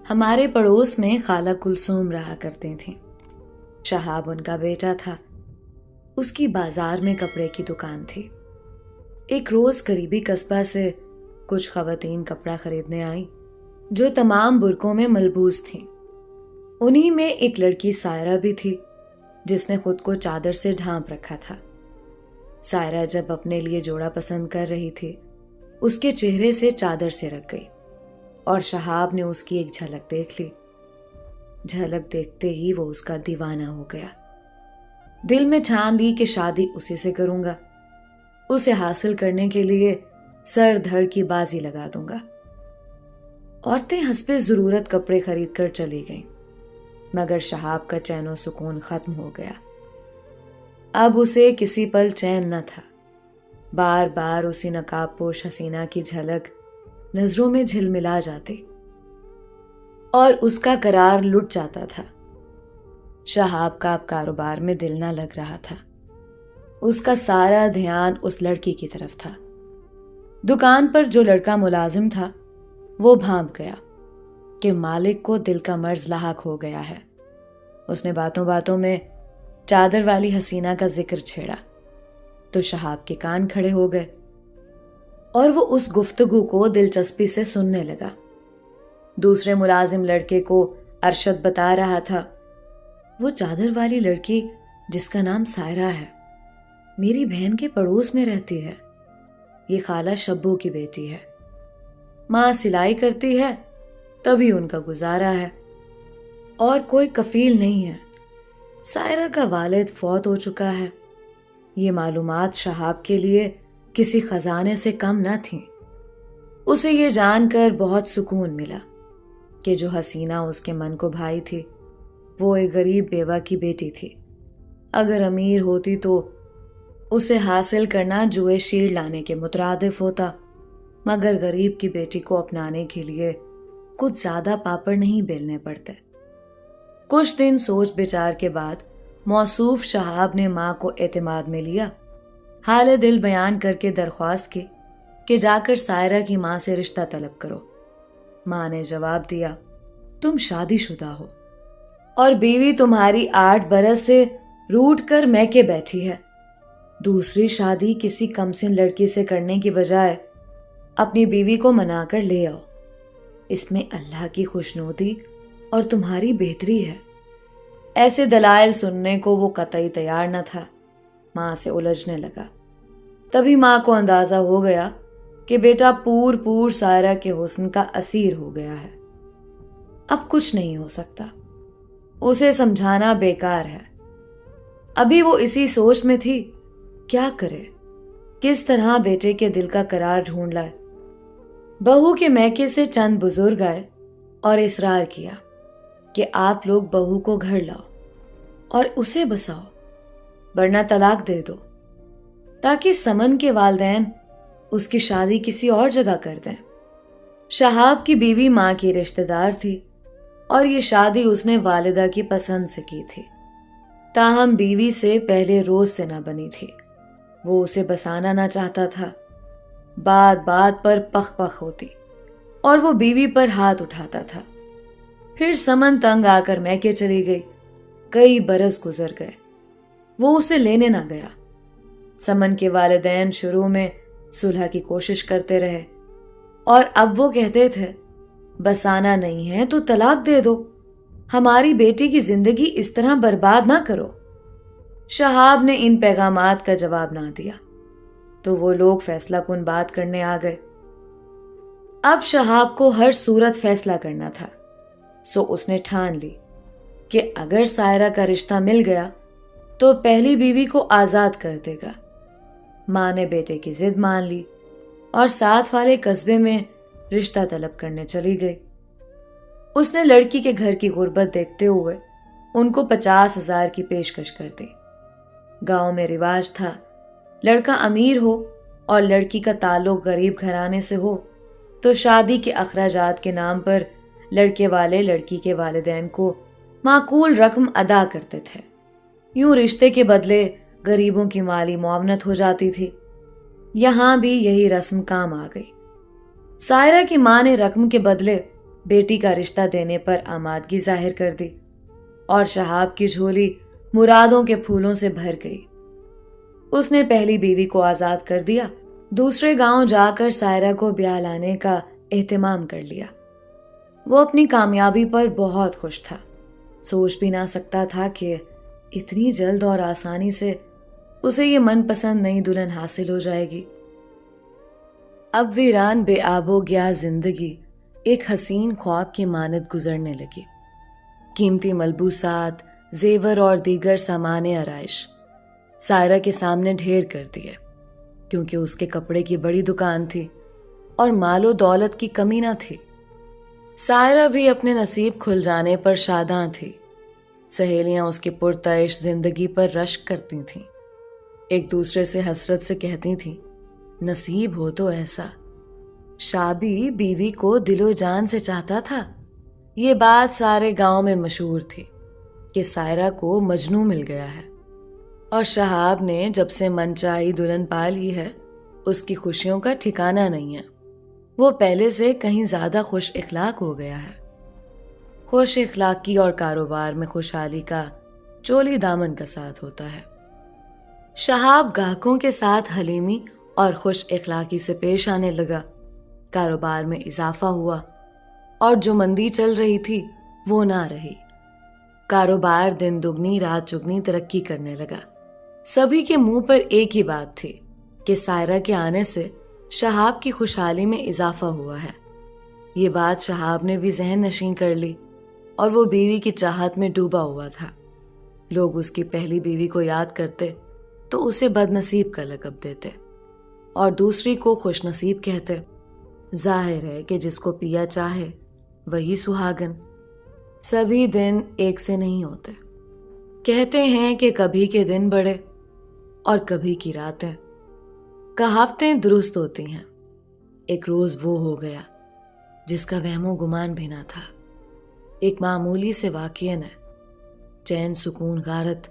ہمارے پڑوس میں خالہ کلثوم رہا کرتے تھیں۔ شہاب ان کا بیٹا تھا۔ اس کی بازار میں کپڑے کی دکان تھی۔ ایک روز قریبی قصبہ سے کچھ خواتین کپڑا خریدنے آئیں جو تمام برقعوں میں ملبوس تھیں۔ انہی میں ایک لڑکی سائرہ بھی تھی جس نے خود کو چادر سے ڈھانپ رکھا تھا۔ سائرہ جب اپنے لیے جوڑا پسند کر رہی تھی، اس کے چہرے سے چادر سے رک گئی اور شہاب نے اس کی ایک جھلک دیکھ لی۔ جھلک دیکھتے ہی وہ اس کا دیوانہ ہو گیا۔ دل میں ٹھان لی کہ شادی اسی سے کروں گا، اسے حاصل کرنے کے لیے سر دھڑ کی بازی لگا دوں گا۔ عورتیں حسب ضرورت کپڑے خرید کر چلی گئیں، مگر شہاب کا چین و سکون ختم ہو گیا۔ اب اسے کسی پل چین نہ تھا۔ بار بار اسی نقاب پوش حسینہ کی جھلک نظروں میں جھلملا جاتی اور اس کا قرار لٹ جاتا تھا۔ شہاب کا اب کاروبار میں دل نہ لگ رہا تھا۔ اس کا سارا دھیان اس لڑکی کی طرف تھا۔ دکان پر جو لڑکا ملازم تھا وہ بھانپ گیا کہ مالک کو دل کا مرض لاحق ہو گیا ہے۔ اس نے باتوں باتوں میں چادر والی حسینہ کا ذکر چھیڑا تو شہاب کے کان کھڑے ہو گئے اور وہ اس گفتگو کو دلچسپی سے سننے لگا۔ دوسرے ملازم لڑکے کو ارشد بتا رہا تھا، وہ چادر والی لڑکی جس کا نام سائرہ ہے میری بہن کے پڑوس میں رہتی ہے۔ یہ خالہ شبو کی بیٹی ہے۔ ماں سلائی کرتی ہے، تبھی ان کا گزارا ہے، اور کوئی کفیل نہیں ہے۔ سائرہ کا والد فوت ہو چکا ہے۔ یہ معلومات شہاب کے لیے کسی خزانے سے کم نہ تھیں۔ اسے یہ جان کر بہت سکون ملا کہ جو حسینہ اس کے من کو بھائی تھی وہ ایک غریب بیوہ کی بیٹی تھی۔ اگر امیر ہوتی تو اسے حاصل کرنا جوئے شیر لانے کے مترادف ہوتا، مگر غریب کی بیٹی کو اپنانے کے لیے کچھ زیادہ پاپڑ نہیں بیلنے پڑتے۔ کچھ دن سوچ بچار کے بعد موصوف شہاب نے ماں کو اعتماد میں لیا، حال دل بیان کر کے درخواست کی کہ جا کر سائرہ کی ماں سے رشتہ طلب کرو۔ ماں نے جواب دیا، تم شادی شدہ ہو اور بیوی تمہاری 8 برس سے روٹ کر میکے بیٹھی ہے۔ دوسری شادی کسی کمسن لڑکی سے کرنے کی بجائے اپنی بیوی کو منا کر لے آؤ، اس میں اللہ کی خوشنودی اور تمہاری بہتری ہے۔ ایسے دلائل سننے کو وہ قطعی تیار نہ تھا۔ ماں سے الجھنے لگا۔ تبھی ماں کو اندازہ ہو گیا کہ بیٹا پور سائرہ کے حسن کا اسیر ہو گیا ہے۔ اب کچھ نہیں ہو سکتا، اسے سمجھانا بیکار ہے۔ ابھی وہ اسی سوچ میں تھی، کیا کرے، کس طرح بیٹے کے دل کا قرار ڈھونڈ لائے۔ بہو کے میکے سے چند بزرگ آئے اور اصرار کیا کہ آپ لوگ بہو کو گھر لاؤ اور اسے بساؤ، ورنہ طلاق دے دو، تاکہ سمن کے والدین اس کی شادی کسی اور جگہ کر دیں۔ شہاب کی بیوی ماں کی رشتہ دار تھی اور یہ شادی اس نے والدہ کی پسند سے کی تھی، تاہم بیوی سے پہلے روز سے نہ بنی تھی۔ وہ اسے بسانا نہ چاہتا تھا، بات بات پر پخ ہوتی اور وہ بیوی پر ہاتھ اٹھاتا تھا۔ پھر سمن تنگ آ کر میکے چلی گئی۔ کئی برس گزر گئے، وہ اسے لینے نہ گیا۔ سمن کے والدین شروع میں صلح کی کوشش کرتے رہے اور اب وہ کہتے تھے، بسانا نہیں ہے تو طلاق دے دو، ہماری بیٹی کی زندگی اس طرح برباد نہ کرو۔ شہاب نے ان پیغامات کا جواب نہ دیا تو وہ لوگ فیصلہ کن بات کرنے آ گئے۔ اب شہاب کو ہر صورت فیصلہ کرنا تھا، سو اس نے ٹھان لی کہ اگر سائرہ کا رشتہ مل گیا تو پہلی بیوی کو آزاد کر دے گا۔ ماں نے بیٹے کی ضد مان لی اور ساتھ والے قصبے میں رشتہ طلب کرنے چلی گئی۔ اس نے لڑکی کے گھر کی غربت دیکھتے ہوئے ان کو 50,000 کی پیشکش کر دی۔ گاؤں میں رواج تھا، لڑکا امیر ہو اور لڑکی کا تعلق غریب گھرانے سے ہو تو شادی کے اخراجات کے نام پر لڑکے والے لڑکی کے والدین کو معقول رقم ادا کرتے تھے۔ یوں رشتے کے بدلے غریبوں کی مالی معاونت ہو جاتی تھی۔ یہاں بھی یہی رسم کام آ گئی۔ سائرہ کی ماں نے رقم کے بدلے بیٹی کا رشتہ دینے پر آمادگی ظاہر کر دی اور شہاب کی جھولی مرادوں کے پھولوں سے بھر گئی۔ اس نے پہلی بیوی کو آزاد کر دیا، دوسرے گاؤں جا کر سائرہ کو بیاہ لانے کا اہتمام کر لیا۔ وہ اپنی کامیابی پر بہت خوش تھا، سوچ بھی نہ سکتا تھا کہ اتنی جلد اور آسانی سے اسے یہ من پسند نئی دلہن حاصل ہو جائے گی۔ اب ویران بے آب و گیا زندگی ایک حسین خواب کی مانند گزرنے لگی۔ قیمتی ملبوسات، زیور اور دیگر سامان آرائش سائرہ کے سامنے ڈھیر کر دیے، کیونکہ اس کے کپڑے کی بڑی دکان تھی اور مال و دولت کی کمی نہ تھی۔ سائرہ بھی اپنے نصیب کھل جانے پر شاداں تھی۔ سہیلیاں اس کی پرتعش زندگی پر رشک کرتی تھیں، ایک دوسرے سے حسرت سے کہتی تھیں، نصیب ہو تو ایسا، شابی بیوی کو دل و جان سے چاہتا تھا۔ یہ بات سارے گاؤں میں مشہور تھی کہ سائرہ کو مجنوں مل گیا ہے، اور شہاب نے جب سے من چاہی دلہن پا لی ہے، اس کی خوشیوں کا ٹھکانہ نہیں ہے۔ وہ پہلے سے کہیں زیادہ خوش اخلاق ہو گیا ہے۔ خوش اخلاقی اور کاروبار میں خوشحالی کا چولی دامن کا ساتھ ہوتا ہے۔ شہاب گاہکوں کے ساتھ حلیمی اور خوش اخلاقی سے پیش آنے لگا، کاروبار میں اضافہ ہوا، اور جو مندی چل رہی تھی وہ نہ رہی۔ کاروبار دن دگنی رات چگنی ترقی کرنے لگا۔ سبھی کے منہ پر ایک ہی بات تھی کہ سائرہ کے آنے سے شہاب کی خوشحالی میں اضافہ ہوا ہے۔ یہ بات شہاب نے بھی ذہن نشین کر لی، اور وہ بیوی کی چاہت میں ڈوبا ہوا تھا۔ لوگ اس کی پہلی بیوی کو یاد کرتے تو اسے بد نصیب کا لقب دیتے، اور دوسری کو خوش نصیب کہتے۔ ظاہر ہے کہ جس کو پیا چاہے وہی سہاگن۔ سبھی دن ایک سے نہیں ہوتے۔ کہتے ہیں کہ کبھی کے دن بڑے اور کبھی کی راتیں۔ کہاوتیں درست ہوتی ہیں۔ ایک روز وہ ہو گیا جس کا وہم و گمان بھی نہ تھا۔ ایک معمولی سے واقعے نے چین سکون غارت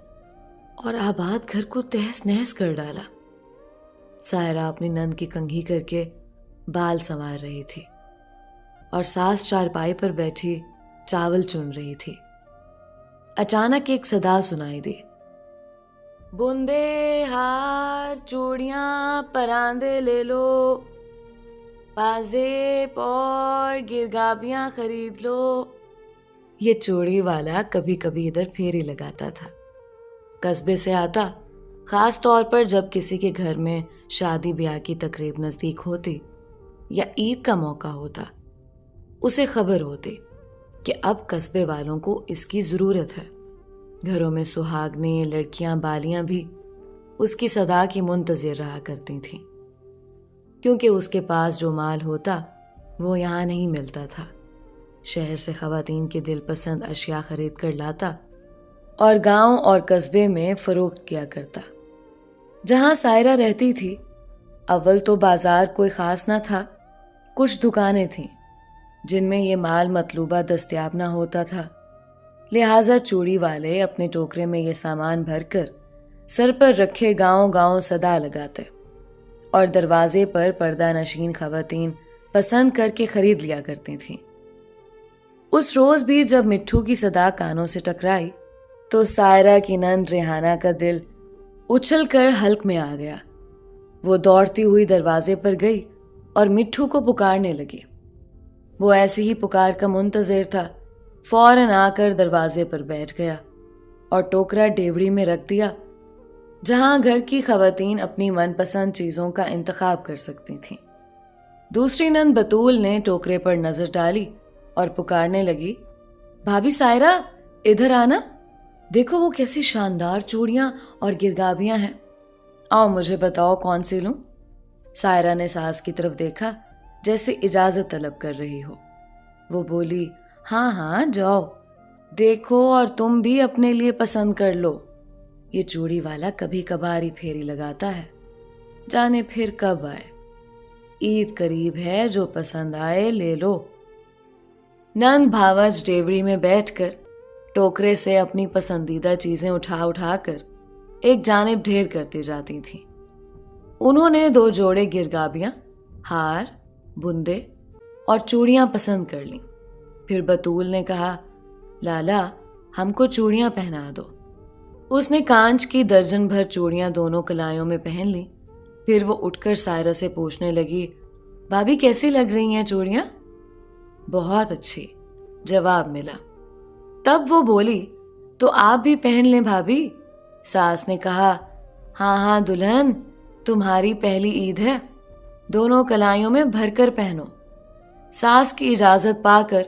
اور آباد گھر کو تہس نہس کر ڈالا۔ سائرہ اپنی نند کی کنگھی کر کے بال سنوار رہی تھی اور ساس چارپائی پر بیٹھی چاول چن رہی تھی۔ اچانک ایک صدا سنائی دی، بندے ہار چوڑیاں پراندے لے لو، پازیب اور گرگابیاں خرید لو۔ یہ چوڑی والا کبھی کبھی ادھر پھیری لگاتا تھا۔ قصبے سے آتا، خاص طور پر جب کسی کے گھر میں شادی بیاہ کی تقریب نزدیک ہوتی یا عید کا موقع ہوتا، اسے خبر ہوتی کہ اب قصبے والوں کو اس کی ضرورت ہے۔ گھروں میں سہاگنیں، لڑکیاں بالیاں بھی اس کی صدا کی منتظر رہا کرتی تھیں، کیونکہ اس کے پاس جو مال ہوتا وہ یہاں نہیں ملتا تھا۔ شہر سے خواتین کے دل پسند اشیاء خرید کر لاتا اور گاؤں اور قصبے میں فروخت کیا کرتا۔ جہاں سائرہ رہتی تھی، اول تو بازار کوئی خاص نہ تھا، کچھ دکانیں تھیں جن میں یہ مال مطلوبہ دستیاب نہ ہوتا تھا، لہٰذا چوڑی والے اپنے ٹوکرے میں یہ سامان بھر کر سر پر رکھے گاؤں گاؤں صدا لگاتے، اور دروازے پر پردہ نشین خواتین پسند کر کے خرید لیا کرتی تھیں۔ اس روز بھی جب مٹھو کی صدا کانوں سے ٹکرائی تو سائرہ کی نند ریحانہ کا دل اچھل کر حلق میں آ گیا۔ وہ دوڑتی ہوئی دروازے پر گئی اور مٹھو کو پکارنے لگی۔ وہ ایسی ہی پکار کا منتظر تھا، فوراً آ کر دروازے پر بیٹھ گیا اور ٹوکرا ڈیوڑی میں رکھ دیا، جہاں گھر کی خواتین اپنی من پسند چیزوں کا انتخاب کر سکتی تھیں۔ دوسری نند بطول نے ٹوکرے پر نظر ڈالی اور پکارنے لگی، بھابھی سائرہ ادھر آنا، دیکھو وہ کیسی شاندار چوڑیاں اور گرگابیاں ہیں، آؤ مجھے بتاؤ کون سی لوں۔ سائرہ نے ساس کی طرف دیکھا جیسے اجازت طلب کر رہی ہو۔ وہ بولی، ہاں ہاں جاؤ، دیکھو اور تم بھی اپنے لیے پسند کر لو۔ یہ چوڑی والا کبھی کبھار ہی پھیری لگاتا ہے، جانے پھر کب آئے۔ عید قریب ہے، جو پسند آئے لے لو۔ نند بھاوج ڈیوڑی میں بیٹھ کر ٹوکرے سے اپنی پسندیدہ چیزیں اٹھا کر ایک جانب ڈھیر کرتی جاتی تھیں۔ انہوں نے 2 جوڑے گرگابیاں، ہار، بندے اور چوڑیاں پسند کر لیں۔ پھر بطول نے کہا لالا ہم کو چوڑیاں پہنا دو۔ اس نے کانچ کی درجن بھر چوڑیاں دونوں کلائیوں میں پہن لی۔ پھر وہ اٹھ کر سائرہ سے پوچھنے لگی بھابھی کیسی لگ رہی ہیں چوڑیاں؟ بہت اچھی جواب ملا۔ تب وہ بولی تو آپ بھی پہن لیں بھابھی۔ ساس نے کہا ہاں ہاں دلہن تمہاری پہلی عید ہے، دونوں کلائیوں میں بھر کر پہنو۔ ساس کی اجازت پا کر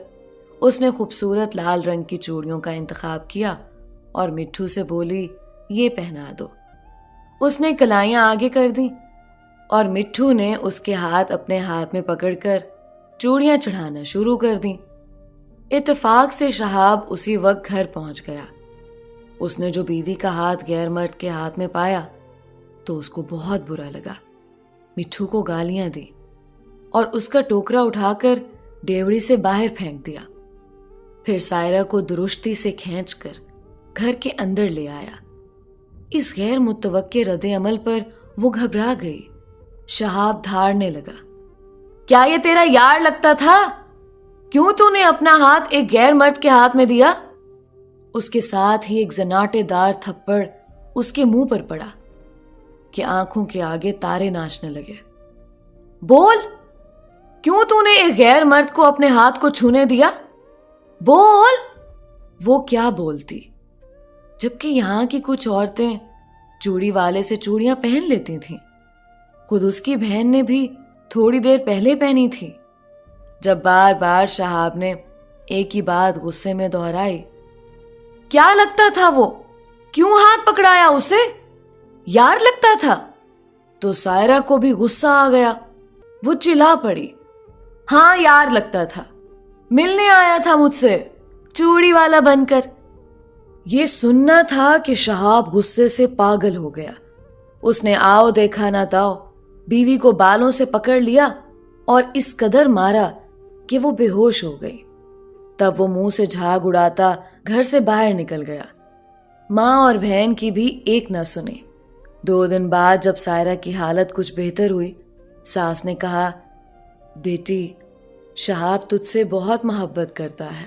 اس نے خوبصورت لال رنگ کی چوڑیوں کا انتخاب کیا اور مٹھو سے بولی یہ پہنا دو۔ اس نے کلائیاں آگے کر دیں اور مٹھو نے اس کے ہاتھ اپنے ہاتھ میں پکڑ کر چوڑیاں چڑھانا شروع کر دیں۔ اتفاق سے شہاب اسی وقت گھر پہنچ گیا۔ اس نے جو بیوی کا ہاتھ غیر مرد کے ہاتھ میں پایا تو اس کو بہت برا لگا، مٹھو کو گالیاں دی اور اس کا ٹوکرا اٹھا کر ڈیوڑی سے باہر پھینک دیا۔ پھر سائرہ کو درشتی سے کھینچ کر گھر کے اندر لے آیا۔ اس غیر متوقع رد عمل پر وہ گھبرا گئی۔ شہاب دھاڑنے لگا کیا یہ تیرا یار لگتا تھا؟ کیوں تو نے اپنا ہاتھ ایک غیر مرد کے ہاتھ میں دیا؟ اس کے ساتھ ہی ایک زناٹے دار تھپڑ اس کے منہ پر پڑا کہ آنکھوں کے آگے تارے ناچنے لگے۔ بول کیوں تو نے ایک غیر مرد کو اپنے ہاتھ کو چھونے دیا؟ بول۔ وہ کیا بولتی جبکہ یہاں کی کچھ عورتیں چوڑی والے سے چوڑیاں پہن لیتی تھیں، خود اس کی بہن نے بھی تھوڑی دیر پہلے پہنی تھی۔ جب بار بار شہاب نے ایک ہی بات غصے میں دہرائی کیا لگتا تھا وہ؟ کیوں ہاتھ پکڑایا اسے؟ یار لگتا تھا؟ تو سائرہ کو بھی غصہ آ گیا۔ وہ چلا پڑی ہاں یار لگتا تھا، ملنے آیا تھا مجھ سے چوڑی والا بن کر۔ یہ سننا تھا کہ شہاب غصے سے پاگل ہو گیا۔ اس نے آؤ دیکھا نہ تاؤ بیوی کو بالوں سے پکڑ لیا اور اس قدر مارا کہ وہ بے ہوش ہو گئی۔ تب وہ منہ سے جھاگ اڑاتا گھر سے باہر نکل گیا۔ ماں اور بہن کی بھی ایک نہ سنی۔ 2 دن بعد جب سائرہ کی حالت کچھ بہتر ہوئی، ساس نے کہا بیٹی شہاب تجھ سے بہت محبت کرتا ہے،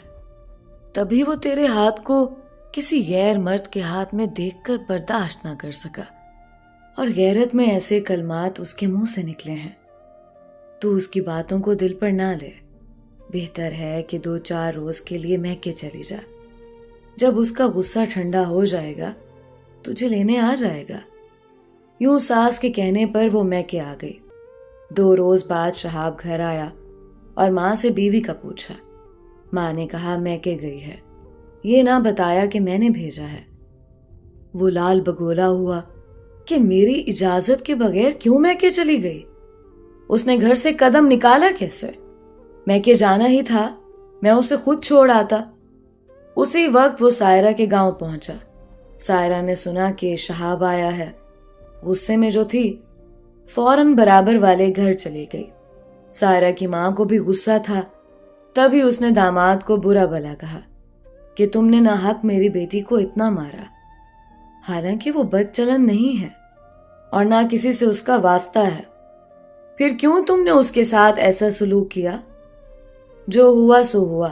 تبھی وہ تیرے ہاتھ کو کسی غیر مرد کے ہاتھ میں دیکھ کر برداشت نہ کر سکا، اور غیرت میں ایسے کلمات اس کے منہ سے نکلے ہیں۔ تو اس کی باتوں کو دل پر نہ لے، بہتر ہے کہ 2-4 روز کے لیے میکے چلی جا۔ جب اس کا غصہ ٹھنڈا ہو جائے گا تجھے لینے آ جائے گا۔ یوں ساس کے کہنے پر وہ میکے آ گئی۔ 2 روز بعد شہاب گھر آیا اور ماں سے بیوی کا پوچھا۔ ماں نے کہا میکے گئی ہے، یہ نہ بتایا کہ میں نے بھیجا ہے۔ وہ لال بگولا ہوا کہ میری اجازت کے بغیر کیوں میکے چلی گئی؟ اس نے گھر سے قدم نکالا کیسے؟ میکے جانا ہی تھا، میں اسے خود چھوڑ آتا۔ اسی وقت وہ سائرہ کے گاؤں پہنچا۔ سائرہ نے سنا کہ شہاب آیا ہے، غصے میں جو تھی فوراً برابر والے گھر چلی گئی۔ سائرہ کی ماں کو بھی غصہ تھا، تبھی اس نے داماد کو برا بھلا کہا کہ تم نے ناحق میری بیٹی کو اتنا مارا، حالانکہ وہ بد چلن نہیں ہے اور نہ کسی سے اس کا واسطہ ہے، پھر کیوں تم نے اس کے ساتھ ایسا سلوک کیا؟ جو ہوا سو ہوا،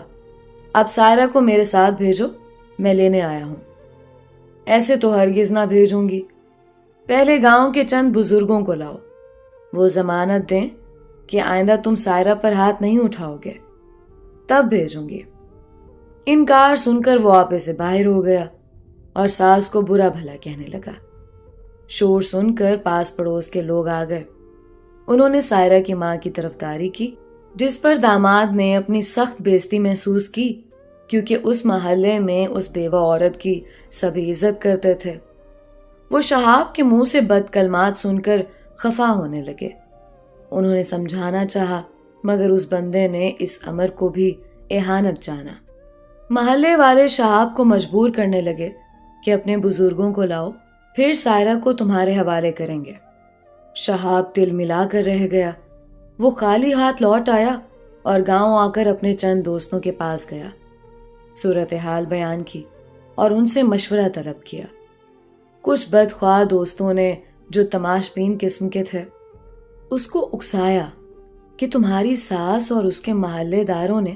اب سائرہ کو میرے ساتھ بھیجو، میں لینے آیا ہوں۔ ایسے تو ہرگز نہ بھیجوں گی، پہلے گاؤں کے چند بزرگوں کو لاؤ، وہ ضمانت دیں کہ آئندہ تم سائرہ پر ہاتھ نہیں اٹھاؤ گے، تب بھیجوں گی۔ انکار سن کر وہ آپے سے باہر ہو گیا اور ساس کو برا بھلا کہنے لگا۔ شور سن کر پاس پڑوس کے لوگ آ گئے۔ انہوں نے سائرہ کی ماں کی طرفداری کی، جس پر داماد نے اپنی سخت بے عزتی محسوس کی، کیونکہ اس محلے میں اس بیوہ عورت کی سبھی عزت کرتے تھے۔ وہ شہاب کے منہ سے بد کلمات سن کر خفا ہونے لگے۔ انہوں نے سمجھانا چاہا مگر اس بندے نے اس امر کو بھی اہانت جانا۔ محلے والے شہاب کو مجبور کرنے لگے کہ اپنے بزرگوں کو لاؤ، پھر سائرہ کو تمہارے حوالے کریں گے۔ شہاب دل ملا کر رہ گیا۔ وہ خالی ہاتھ لوٹ آیا اور گاؤں آ کر اپنے چند دوستوں کے پاس گیا، صورتحال بیان کی اور ان سے مشورہ طلب کیا۔ کچھ بدخواہ دوستوں نے جو تماش بین قسم کے تھے اس کو اکسایا کہ تمہاری ساس اور اس کے محلے داروں نے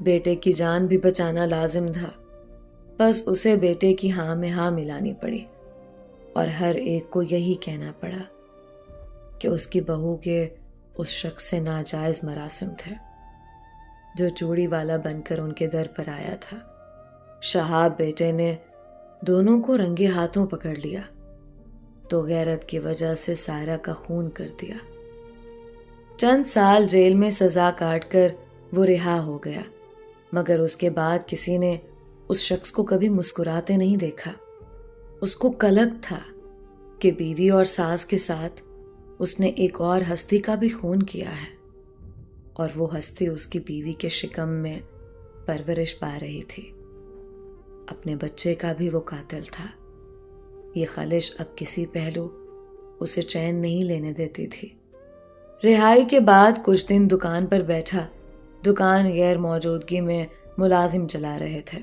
بیٹے کی جان بھی بچانا لازم تھا، بس اسے بیٹے کی ہاں میں ہاں ملانی پڑی اور ہر ایک کو یہی کہنا پڑا کہ اس کی بہو کے اس شخص سے ناجائز مراسم تھے جو چوڑی والا بن کر ان کے در پر آیا تھا۔ شہاب بیٹے نے دونوں کو رنگے ہاتھوں پکڑ لیا تو غیرت کی وجہ سے سائرہ کا خون کر دیا۔ چند سال جیل میں سزا کاٹ کر وہ رہا ہو گیا، مگر اس کے بعد کسی نے اس شخص کو کبھی مسکراتے نہیں دیکھا۔ اس کو کلک تھا کہ بیوی اور ساس کے ساتھ اس نے ایک اور ہستی کا بھی خون کیا ہے، اور وہ ہستی اس کی بیوی کے شکم میں پرورش پا رہی تھی۔ اپنے بچے کا بھی وہ قاتل تھا۔ یہ خلش اب کسی پہلو اسے چین نہیں لینے دیتی تھی۔ رہائی کے بعد کچھ دن دکان پر بیٹھا، دکان غیر موجودگی میں ملازم چلا رہے تھے۔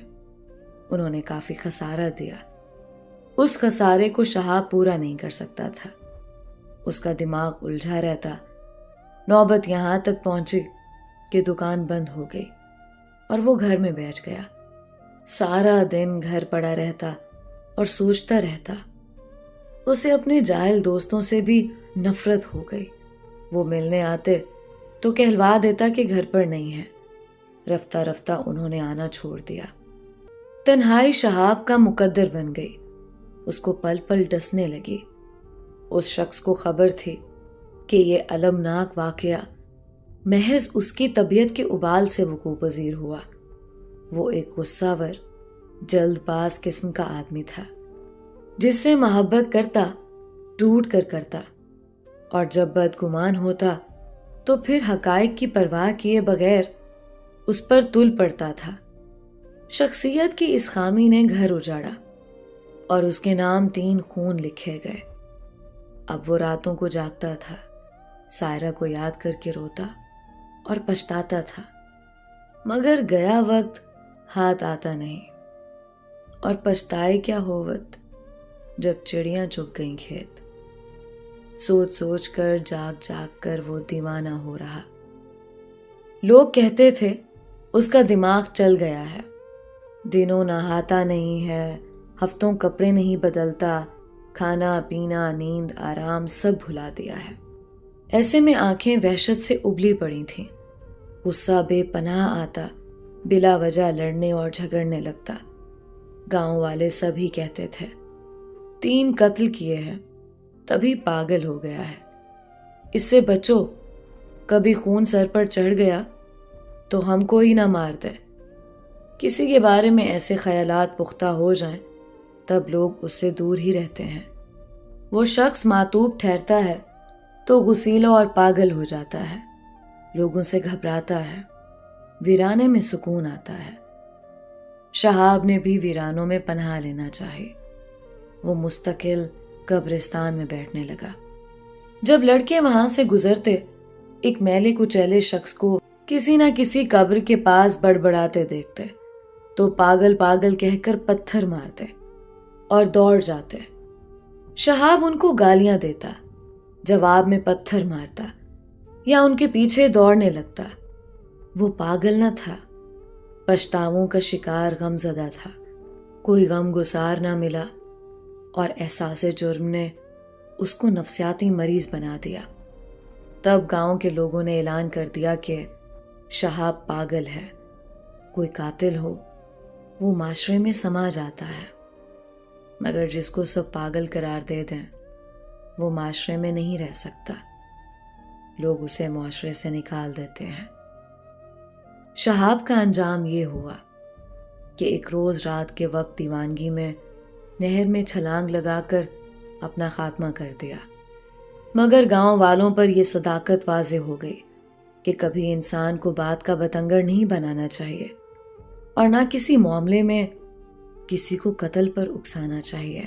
انہوں نے کافی خسارہ دیا۔ اس خسارے کو شہاب پورا نہیں کر سکتا تھا۔ اس کا دماغ الجھا رہتا۔ نوبت یہاں تک پہنچی کہ دکان بند ہو گئی اور وہ گھر میں بیٹھ گیا۔ سارا دن گھر پڑا رہتا اور سوچتا رہتا۔ اسے اپنے جاہل دوستوں سے بھی نفرت ہو گئی۔ وہ ملنے آتے تو کہلوا دیتا کہ گھر پر نہیں ہے۔ رفتہ رفتہ انہوں نے آنا چھوڑ دیا۔ تنہائی شہاب کا مقدر بن گئی۔ اس کو پل پل ڈسنے لگی۔ اس شخص کو خبر تھی کہ یہ المناک واقعہ محض اس کی طبیعت کے ابال سے وقوع پذیر ہوا۔ وہ ایک غصہ ور، جلد باز قسم کا آدمی تھا، جس سے محبت کرتا ٹوٹ کر کرتا، اور جب بدگمان ہوتا تو پھر حقائق کی پرواہ کیے بغیر اس پر تل پڑتا تھا۔ شخصیت کی اس خامی نے گھر اجاڑا اور اس کے نام 3 خون لکھے گئے۔ اب وہ راتوں کو جاگتا تھا، سائرہ کو یاد کر کے روتا اور پچھتاتا تھا، مگر گیا وقت ہاتھ آتا نہیں، اور پچھتائے کیا ہوت جب چڑیاں چگ گئیں کھیت۔ سوچ سوچ کر جاگ جاگ کر وہ دیوانہ ہو رہا۔ لوگ کہتے تھے اس کا دماغ چل گیا ہے، دنوں نہاتا نہیں ہے، ہفتوں کپڑے نہیں بدلتا، کھانا پینا نیند آرام سب بھلا دیا ہے۔ ایسے میں آنکھیں وحشت سے ابلی پڑی تھیں۔ غصہ بے پناہ آتا، بلا وجہ لڑنے اور جھگڑنے لگتا۔ گاؤں والے سبھی کہتے تھے 3 قتل کیے ہیں، تبھی پاگل ہو گیا ہے، اس سے بچو، کبھی خون سر پر چڑھ گیا تو ہم کو ہی نہ مار دے۔ کسی کے بارے میں ایسے خیالات پختہ ہو جائیں تب لوگ اس سے دور ہی رہتے ہیں۔ وہ شخص معتوب ٹھہرتا ہے تو غسیلا اور پاگل ہو جاتا ہے، لوگوں سے گھبراتا ہے، ویرانے میں سکون آتا ہے۔ شہاب نے بھی ویرانوں میں پناہ لینا چاہی۔ وہ مستقل قبرستان میں بیٹھنے لگا۔ جب لڑکے وہاں سے گزرتے، ایک میلے کچیلے شخص کو کسی نہ کسی قبر کے پاس بڑبڑاتے دیکھتے تو پاگل پاگل کہہ کر پتھر مارتے اور دوڑ جاتے۔ شہاب ان کو گالیاں دیتا، جواب میں پتھر مارتا یا ان کے پیچھے دوڑنے لگتا۔ وہ پاگل نہ تھا، پچھتاووں کا شکار غم زدہ تھا۔ کوئی غم گسار نہ ملا اور احساس جرم نے اس کو نفسیاتی مریض بنا دیا۔ تب گاؤں کے لوگوں نے اعلان کر دیا کہ شہاب پاگل ہے، کوئی قاتل ہو وہ معاشرے میں سما جاتا ہے، مگر جس کو سب پاگل قرار دے دیں وہ معاشرے میں نہیں رہ سکتا، لوگ اسے معاشرے سے نکال دیتے ہیں۔ شہاب کا انجام یہ ہوا کہ ایک روز رات کے وقت دیوانگی میں نہر میں چھلانگ لگا کر اپنا خاتمہ کر دیا۔ مگر گاؤں والوں پر یہ صداقت واضح ہو گئی کہ کبھی انسان کو بات کا بتنگڑ نہیں بنانا چاہیے اور نہ کسی معاملے میں کسی کو قتل پر اکسانا چاہیے۔